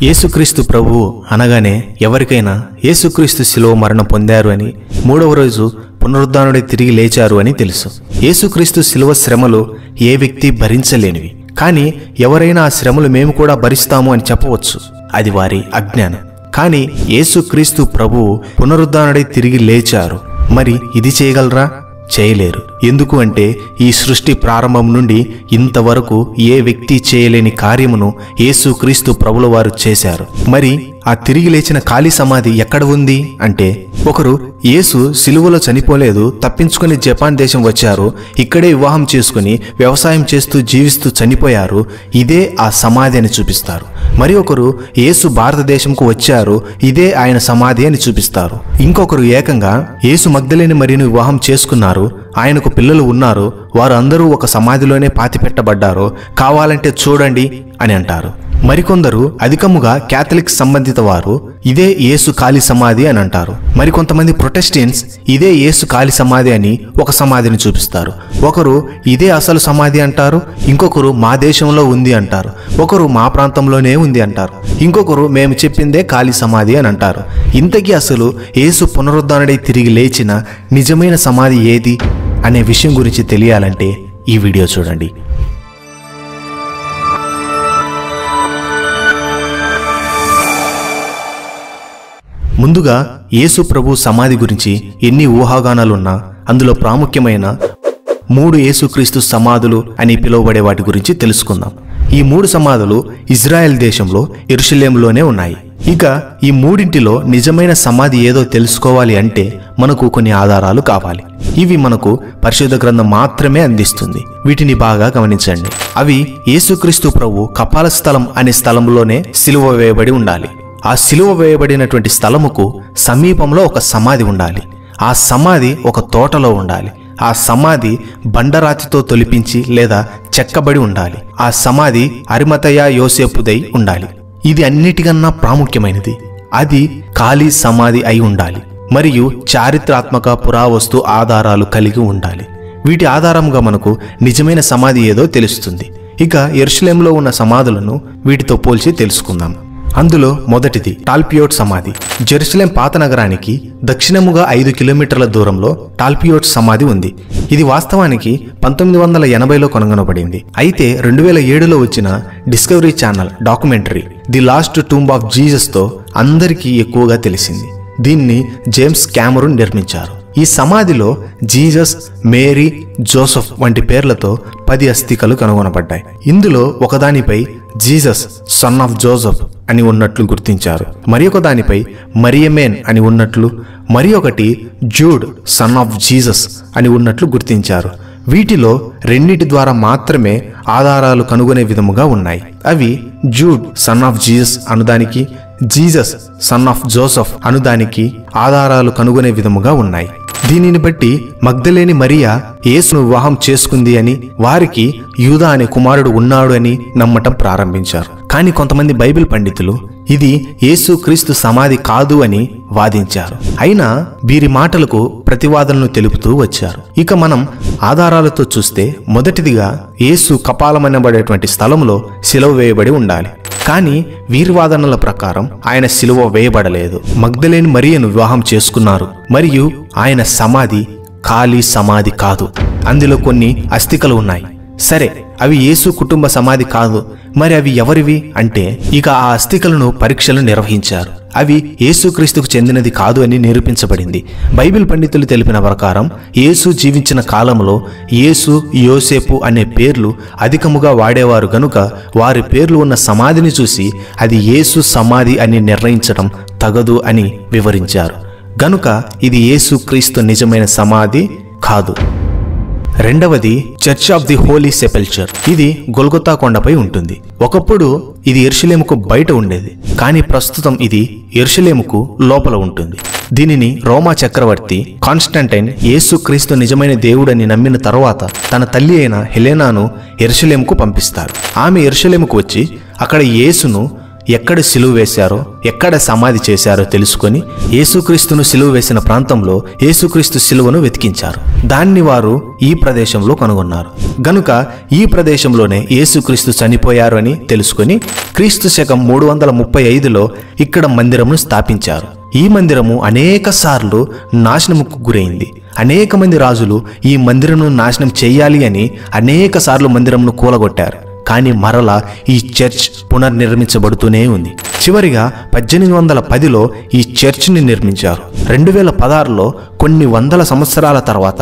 యేసుక్రీస్తు ప్రభువు అనగానే ఎవరికైనా యేసుక్రీస్తు శిలువ మరణం పొందారు అని, మూడవ రోజు పునరుద్ధానుడై తిరిగి లేచారు అని తెలుసు. యేసుక్రీస్తు శిలువ శ్రమలు ఏ వ్యక్తి భరించలేనివి. కానీ ఎవరైనా ఆ శ్రమలు మేము కూడా భరిస్తాము అని చెప్పవచ్చు. అది వారి అజ్ఞానం. కానీ యేసుక్రీస్తు ప్రభువు పునరుద్ధానుడై తిరిగి లేచారు. మరి ఇది చేయగలరా? చేయలేరు. ఎందుకు అంటే ఈ సృష్టి ప్రారంభం నుండి ఇంతవరకు ఏ వ్యక్తి చేయలేని కార్యమును యేసుక్రీస్తు ప్రభుల వారు చేశారు. మరి ఆ తిరిగి లేచిన ఖాళీ సమాధి ఎక్కడ ఉంది అంటే, ఒకరు యేసు సిలువలో చనిపోలేదు, తప్పించుకుని జపాన్ దేశం వచ్చారు, ఇక్కడే వివాహం చేసుకుని వ్యవసాయం చేస్తూ జీవిస్తూ చనిపోయారు, ఇదే ఆ సమాధి అని చూపిస్తారు. మరి ఒకరు యేసు భారతదేశంకు వచ్చారు, ఇదే ఆయన సమాధి అని చూపిస్తారు. ఇంకొకరు ఏకంగా యేసు మగ్దలేని మరియను వివాహం చేసుకున్నారు, ఆయనకు పిల్లలు ఉన్నారు, వారు అందరూ ఒక సమాధిలోనే పాతిపెట్టబడ్డారు, కావాలంటే చూడండి అని అంటారు. మరికొందరు అధికముగా క్యాథలిక్ సంబంధిత వారు ఇదే యేసు ఖాళీ సమాధి అని అంటారు. మరికొంతమంది ప్రొటెస్టెంట్స్ ఇదే యేసు ఖాళీ సమాధి అని ఒక సమాధిని చూపిస్తారు. ఒకరు ఇదే అసలు సమాధి అంటారు, ఇంకొకరు మా దేశంలో ఉంది అంటారు, ఒకరు మా ప్రాంతంలోనే ఉంది అంటారు, ఇంకొకరు మేము చెప్పిందే ఖాళీ సమాధి అని అంటారు. ఇంతకీ అసలు యేసు పునరుద్ధానుడై తిరిగి లేచిన నిజమైన సమాధి ఏది అనే విషయం గురించి తెలియాలంటే ఈ వీడియో చూడండి. ముందుగా యేసు ప్రభు సమాధి గురించి ఎన్ని ఊహాగానాలున్నా అందులో ప్రాముఖ్యమైన 3 యేసుక్రీస్తు సమాధులు అని పిలువబడే వాటి గురించి తెలుసుకుందాం. ఈ 3 సమాధులు ఇజ్రాయెల్ దేశంలో యెరూషలేములోనే ఉన్నాయి. ఇక ఈ మూడింటిలో నిజమైన సమాధి ఏదో తెలుసుకోవాలి అంటే మనకు కొన్ని ఆధారాలు కావాలి. ఇవి మనకు పరిశుద్ధ గ్రంథం మాత్రమే అందిస్తుంది. వీటిని బాగా గమనించండి. అవి యేసుక్రీస్తు ప్రభు కపాల స్థలం అనే స్థలంలోనే సిలువ వేయబడి ఉండాలి. ఆ సిలువ వేయబడినటువంటి స్థలముకు సమీపంలో ఒక సమాధి ఉండాలి. ఆ సమాధి ఒక తోటలో ఉండాలి. ఆ సమాధి బండరాతితో తొలిపించి లేదా చెక్కబడి ఉండాలి. ఆ సమాధి అరిమతయ యోసేపుదై ఉండాలి. ఇది అన్నిటికన్నా ప్రాముఖ్యమైనది. అది ఖాళీ సమాధి అయి ఉండాలి మరియు చారిత్రాత్మక పురావస్తు ఆధారాలు కలిగి ఉండాలి. వీటి ఆధారంగా మనకు నిజమైన సమాధి ఏదో తెలుస్తుంది. ఇక యెరూషలేములో ఉన్న సమాధులను వీటితో పోల్చి తెలుసుకుందాం. అందులో మొదటిది టాల్పియోట్ సమాధి. జెరూసలేం పాత నగరానికి దక్షిణముగా 5 కిలోమీటర్ల దూరంలో టాల్పియోట్ సమాధి ఉంది. ఇది వాస్తవానికి 1980లో కనుగొనబడింది. అయితే 2007లో వచ్చిన discovery channel documentary the last tomb of Jesus తో అందరికీ ఎక్కువగా తెలిసింది. దీన్ని జేమ్స్ క్యామరూన్ నిర్మించారు. ఈ సమాధిలో జీసస్, మేరీ, జోసెఫ్ వంటి పేర్లతో 10 అస్థికలు కనుగొనబడ్డాయి. ఇందులో ఒకదానిపై జీసస్ సన్ ఆఫ్ జోసెఫ్ అని ఉన్నట్లు గుర్తించారు, మరి ఒక దానిపై మరియమేన్ అని ఉన్నట్లు, మరి ఒకటి జూడ్ సన్ ఆఫ్ జీసస్ అని ఉన్నట్లు గుర్తించారు. వీటిలో రెండింటి ద్వారా మాత్రమే ఆధారాలు కనుగొనే విధముగా ఉన్నాయి. అవి జూడ్ సన్ ఆఫ్ జీసస్ అనుదానికి, జీసస్ సన్ ఆఫ్ జోసెఫ్ అనుదానికి ఆధారాలు కనుగొనే విధముగా ఉన్నాయి. దీనిని బట్టి మగ్దలేని మరియా యేసును వివాహం చేసుకుంది అని, వారికి యూదా అనే కుమారుడు ఉన్నాడు అని నమ్మటం ప్రారంభించారు. కానీ కొంతమంది బైబిల్ పండితులు ఇది యేసు క్రీస్తు సమాధి కాదు అని వాదించారు. అయినా వీరి మాటలకు ప్రతివాదనలు తెలుపుతూ వచ్చారు. ఇక మనం ఆధారాలతో చూస్తే మొదటిదిగా యేసు కపాలమనబడేటువంటి స్థలంలో సిలువ వేయబడి ఉండాలి. కానీ వీరి వాదనల ప్రకారం ఆయన సిలువ వేయబడలేదు. మగ్దలేని మరియను వివాహం చేసుకున్నారు మరియు ఆయన సమాధి ఖాళీ సమాధి కాదు. అందులో కొన్ని అస్థికలు ఉన్నాయి. సరే, అవి యేసు కుటుంబ సమాధి కాదు. మరి అవి ఎవరివి అంటే, ఇక ఆ అస్థికలను పరీక్షలు నిర్వహించారు. అవి యేసుక్రీస్తుకు చెందినది కాదు అని నిరూపించబడింది. బైబిల్ పండితులు తెలిపిన ప్రకారం యేసు జీవించిన కాలంలో యేసు, యోసేపు అనే పేర్లు అధికముగా వాడేవారు గనుక వారి పేర్లు ఉన్న సమాధిని చూసి అది యేసు సమాధి అని నిర్ణయించడం తగదు అని వివరించారు. గనుక ఇది యేసుక్రీస్తు నిజమైన సమాధి కాదు. రెండవది చర్చ్ ఆఫ్ ది హోలీ సెపెల్చర్. ఇది గొల్గొతా కొండపై ఉంటుంది. ఒకప్పుడు ఇది యెరూషలేముకు బయట ఉండేది, కానీ ప్రస్తుతం ఇది యెరూషలేముకు లోపల ఉంటుంది. దీనిని రోమా చక్రవర్తి కాన్స్టంటైన్ యేసుక్రీస్తు నిజమైన దేవుడని నమ్మిన తరువాత తన తల్లి అయిన హెలెనాను యెరూషలేముకు పంపిస్తారు. ఆమె యెరూషలేముకు వచ్చి అక్కడ యేసును ఎక్కడ సిలువ వేశారో, ఎక్కడ సమాధి చేశారో తెలుసుకొని యేసుక్రీస్తును సిలువ వేసిన ప్రాంతంలో యేసుక్రీస్తు సిలువను వెతికించారు. దాన్ని వారు ఈ ప్రదేశంలో కనుగొన్నారు. గనుక ఈ ప్రదేశంలోనే యేసుక్రీస్తు చనిపోయారు అని తెలుసుకొని క్రీస్తు శకం 335లో ఇక్కడ మందిరమును స్థాపించారు. ఈ మందిరము అనేక సార్లు నాశనముకు గురైంది. అనేక మంది రాజులు ఈ మందిరమును నాశనం చేయాలి అని అనేక సార్లు మందిరమును కూలగొట్టారు. కానీ మరలా ఈ చర్చ్ పునర్నిర్మించబడుతూనే ఉంది. చివరిగా 1810లో ఈ చర్చ్ని నిర్మించారు. 2016లో కొన్ని వందల సంవత్సరాల తర్వాత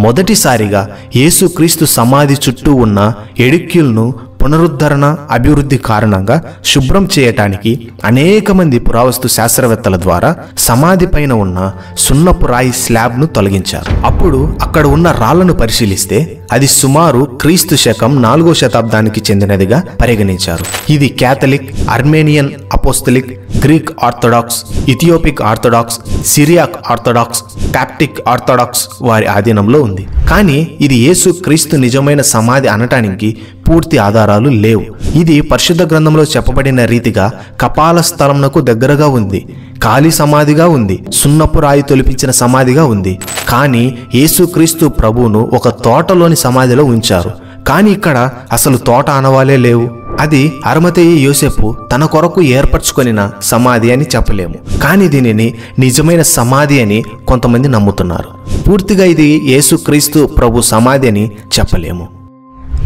మొదటిసారిగా యేసుక్రీస్తు సమాధి చుట్టూ ఉన్న ఎడిక్యుల్ను పునరుద్ధరణ అభివృద్ధి కారణంగా శుభ్రం చేయటానికి అనేక మంది పురావస్తు శాస్త్రవేత్తల ద్వారా సమాధి పైన ఉన్న సున్నపు రాయి స్లాబ్ను తొలగించారు. అప్పుడు అక్కడ ఉన్న రాళ్లను పరిశీలిస్తే అది సుమారు క్రీస్తు శకం 4వ శతాబ్దానికి చెందినదిగా పరిగణించారు. ఇది Catholic, Armenian Apostolic, Greek Orthodox, Ethiopic Orthodox, Syriac Orthodox, Coptic Orthodox వారి ఆధీనంలో ఉంది. కానీ ఇది యేసు క్రీస్తు నిజమైన సమాధి అనటానికి పూర్తి ఆధారాలు లేవు. ఇది పరిశుద్ధ గ్రంథంలో చెప్పబడిన రీతిగా కపాల స్థలంనకు దగ్గరగా ఉంది, ఖాళీ సమాధిగా ఉంది, సున్నపు రాయి తొలిపించిన సమాధిగా ఉంది. కానీ యేసుక్రీస్తు ప్రభువును ఒక తోటలోని సమాధిలో ఉంచారు. కానీ ఇక్కడ అసలు తోట అనవాలే లేవు. అది అరిమతయి యోసేపు తన కొరకు ఏర్పరచుకొనిన సమాధి అని చెప్పలేము. కానీ దీనిని నిజమైన సమాధి అని కొంతమంది నమ్ముతున్నారు. పూర్తిగా ఇది యేసుక్రీస్తు ప్రభు సమాధి అని చెప్పలేము.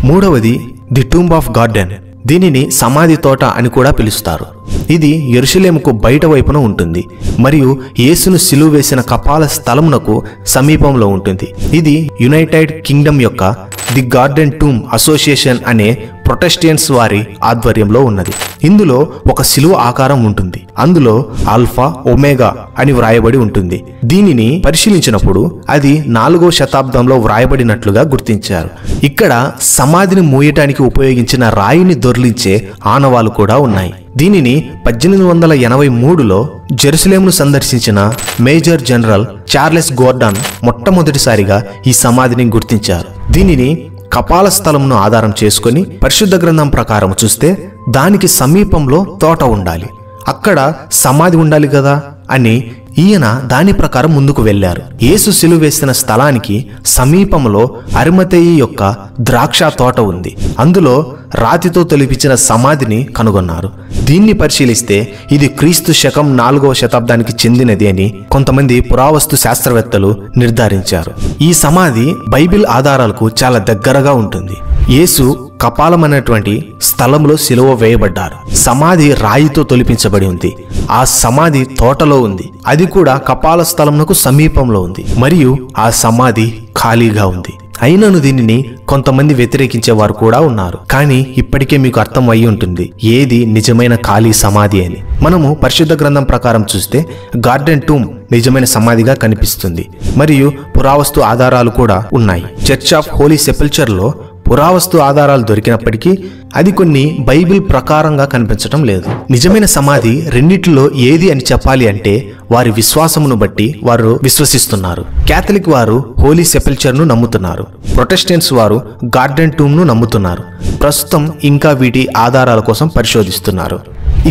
మూడవది ది టూంబ్ ఆఫ్ గార్డెన్. దీనిని సమాధి తోట అని కూడా పిలుస్తారు. ఇది యెరూషలేముకు బయట వైపున ఉంటుంది మరియు యేసును సిలువ వేసిన కపాల స్థలమునకు సమీపంలో ఉంటుంది. ఇది యునైటెడ్ కింగ్డమ్ యొక్క ది గార్డెన్ టూమ్ అసోసియేషన్ అనే ప్రొటెస్టెంట్స్ వారి ఆధ్వర్యంలో ఉన్నది. ఇందులో ఒక సిలువ ఆకారం ఉంటుంది. అందులో ఆల్ఫా, ఒమేగా అని వ్రాయబడి ఉంటుంది. దీనిని పరిశీలించినప్పుడు అది 4వ శతాబ్దంలో వ్రాయబడినట్లుగా గుర్తించారు. ఇక్కడ సమాధిని మూయటానికి ఉపయోగించిన రాయిని దొర్లించే ఆనవాలు కూడా ఉన్నాయి. దీనిని 1883లో జెరూసలేమును సందర్శించిన మేజర్ జనరల్ చార్లెస్ గోర్డాన్ మొట్టమొదటిసారిగా ఈ సమాధిని గుర్తించారు. దీనిని కపాల స్థలంను ఆధారం చేసుకొని పరిశుద్ధ గ్రంథం ప్రకారం చూస్తే దానికి సమీపంలో తోట ఉండాలి, అక్కడ సమాధి ఉండాలి కదా అని ఈయన దాని ప్రకారం ముందుకు వెళ్లారు. యేసు సిలువ వేసిన స్థలానికి సమీపంలో అరిమతయి యొక్క ద్రాక్ష తోట ఉంది. అందులో రాతితో తొలిపించిన సమాధిని కనుగొన్నారు. దీన్ని పరిశీలిస్తే ఇది క్రీస్తు శకం 4వ శతాబ్దానికి చెందినది అని కొంతమంది పురావస్తు శాస్త్రవేత్తలు నిర్ధారించారు. ఈ సమాధి బైబిల్ ఆధారాలకు చాలా దగ్గరగా ఉంటుంది. యేసు కపాలం అనేటువంటి స్థలంలో సిలువ వేయబడ్డారు. సమాధి రాయితో తొలిపించబడి ఉంది. ఆ సమాధి తోటలో ఉంది. అది కూడా కపాల స్థలంకు సమీపంలో ఉంది మరియు ఆ సమాధి ఖాళీగా ఉంది. అయినను దీనిని కొంతమంది వ్యతిరేకించేవారు కూడా ఉన్నారు. కానీ ఇప్పటికే మీకు అర్థం అయి ఉంటుంది ఏది నిజమైన ఖాళీ సమాధి అని. మనము పరిశుద్ధ గ్రంథం ప్రకారం చూస్తే గార్డెన్ టూమ్ నిజమైన సమాధిగా కనిపిస్తుంది మరియు పురావస్తు ఆధారాలు కూడా ఉన్నాయి. చర్చ్ ఆఫ్ హోలీ సెపల్చర్లో పురావస్తు ఆధారాలు దొరికినప్పటికీ అది కొన్ని బైబిల్ ప్రకారంగా కనిపించటం లేదు. నిజమైన సమాధి రెండిట్లో ఏది అని చెప్పాలి అంటే వారి విశ్వాసమును బట్టి వారు విశ్వసిస్తున్నారు. క్యాథలిక్ వారు హోలీ సెపల్చర్ను నమ్ముతున్నారు. ప్రొటెస్టెంట్స్ వారు గార్డెన్ టూమ్ను నమ్ముతున్నారు. ప్రస్తుతం ఇంకా వీటి ఆధారాల కోసం పరిశోధిస్తున్నారు.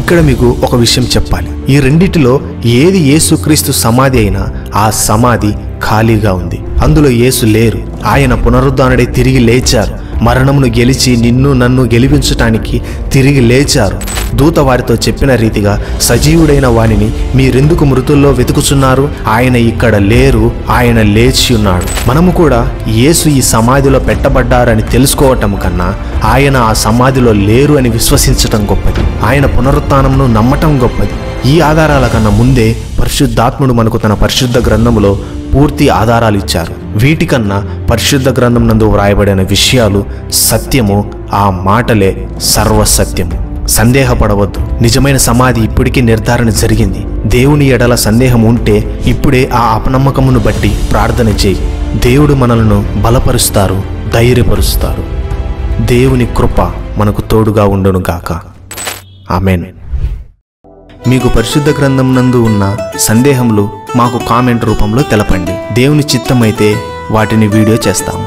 ఇక్కడ మీకు ఒక విషయం చెప్పాలి. ఈ రెండిటిలో ఏది యేసుక్రీస్తు సమాధి అయినా ఆ సమాధి ఖాళీగా ఉంది. అందులో యేసు లేరు. ఆయన పునరుద్ధానుడై తిరిగి లేచారు. మరణమును గెలిచి నిన్ను నన్ను గెలిపించటానికి తిరిగి లేచారు. దూత వారితో చెప్పిన రీతిగా సజీవుడైన వానిని మీరెందుకు మృతుల్లో వెతుకుచున్నారు? ఆయన ఇక్కడ లేరు, ఆయన లేచి ఉన్నాడు. మనము కూడా యేసు ఈ సమాధిలో పెట్టబడ్డారని తెలుసుకోవటం కన్నా ఆయన ఆ సమాధిలో లేరు అని విశ్వసించటం గొప్పది. ఆయన పునరుత్థానంను నమ్మటం గొప్పది. ఈ ఆధారాల కన్నా ముందే పరిశుద్ధాత్ముడు మనకు తన పరిశుద్ధ గ్రంథములో పూర్తి ఆధారాలు ఇచ్చారు. వీటికన్నా పరిశుద్ధ గ్రంథం నందు వ్రాయబడిన విషయాలు సత్యము, ఆ మాటలే సర్వసత్యము. సందేహపడవద్దు. నిజమైన సమాధి ఇప్పటికీ నిర్ధారణ జరిగింది. దేవుని ఎడల సందేహం ఉంటే ఇప్పుడే ఆ అపనమ్మకమును బట్టి ప్రార్థన చేయి. దేవుడు మనలను బలపరుస్తారు, ధైర్యపరుస్తారు. దేవుని కృప మనకు తోడుగా ఉండును గాక. ఆమేన్. మీకు పరిశుద్ధ గ్రంథం నందు ఉన్న సందేహములు మాకు కామెంట్ రూపంలో తెలపండి. దేవుని చిత్తమైతే వాటిని వీడియో చేస్తాము.